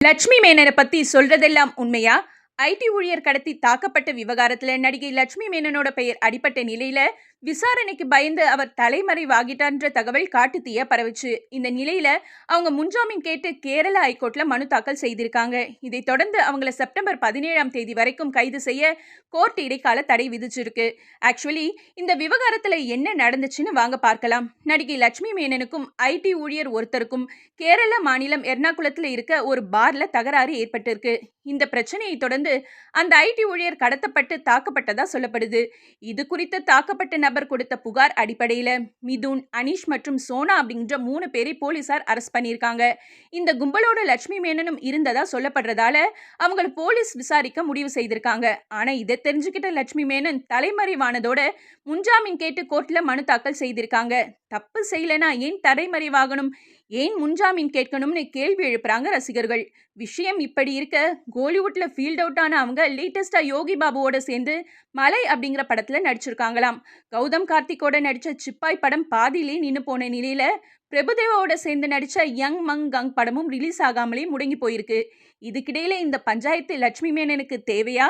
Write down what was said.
லட்சுமி மேனனை பத்தி சொல்றதெல்லாம் உண்மையா? ஐடி ஊழியர் கடத்தி தாக்கப்பட்ட விவகாரத்துல நடிகை லட்சுமி மேனனோட பெயர் அடிபட்ட நிலையில விசாரணைக்கு பயந்து அவர் தலைமறைவாகிட்டார்ன்ற தகவல் காட்டு தீயா பரவுச்சு. இந்த நிலையில அவங்க முன்ஜாமீன் கேட்டு கேரள ஹைகோர்ட்ல மனு தாக்கல் செய்திருக்காங்க. இதைத் தொடர்ந்து அவங்கள செப்டம்பர் 17ஆம் தேதி வரைக்கும் கைது செய்ய கோர்ட் இடைக்கால தடை விதிச்சிருக்கு. ஆக்சுவலி இந்த விவகாரத்துல என்ன நடந்துச்சுன்னு வாங்க பார்க்கலாம். நடிகை லட்சுமி மேனனுக்கும் ஐடி ஊழியர் ஒருத்தருக்கும் கேரள மாநிலம் எர்ணாகுளத்துல இருக்க ஒரு பார்ல தகராறு ஏற்பட்டிருக்கு. இந்த பிரச்சனையை தொடர்ந்து அந்த ஐடி ஊழியர் கடத்தப்பட்டு தாக்கப்பட்டதா சொல்லப்படுது. இது குறித்து தாக்கப்பட்ட நபர் கொடுத்த புகார் அடிப்படையில மிதுன், அனீஷ் மற்றும் சோனா அப்படின்ற 3 பேரை போலீசார் அரெஸ்ட் பண்ணியிருக்காங்க. இந்த கும்பலோட லட்சுமி மேனனும் இருந்ததா சொல்லப்படுறதால அவங்கள போலீஸ் விசாரிக்க முடிவு செய்திருக்காங்க. ஆனா இதை தெரிஞ்சுக்கிட்ட லட்சுமி மேனன் தலைமறைவானதோட முன்ஜாமீன் கேட்டு கோர்ட்ல மனு தாக்கல் செய்திருக்காங்க. தப்பு செய்யலனா ஏன் தலைமறைவாகணும், ஏன் முன்ஜாமீன் கேட்கணும்னு கேள்வி எழுப்புறாங்க ரசிகர்கள். விஷயம் இப்படி இருக்க, கோலிவுட்ல ஃபீல்ட் அவுட் ஆன அவங்க லேட்டஸ்டா யோகி பாபுவோட சேர்ந்து மலை அப்படிங்கிற படத்துல நடிச்சிருக்காங்களாம். கௌதம் கார்த்திக்கோட நடிச்ச சிப்பாய் படம் பாதியிலே நின்னு போன நிலையில பிரபுதேவாவோட சேர்ந்து நடிச்ச யங் மங் கங் படமும் ரிலீஸ் ஆகாமலே முடங்கி போயிருக்கு. இதுக்கிடையில இந்த பஞ்சாயத்து லட்சுமி மேனனுக்கு தேவையா?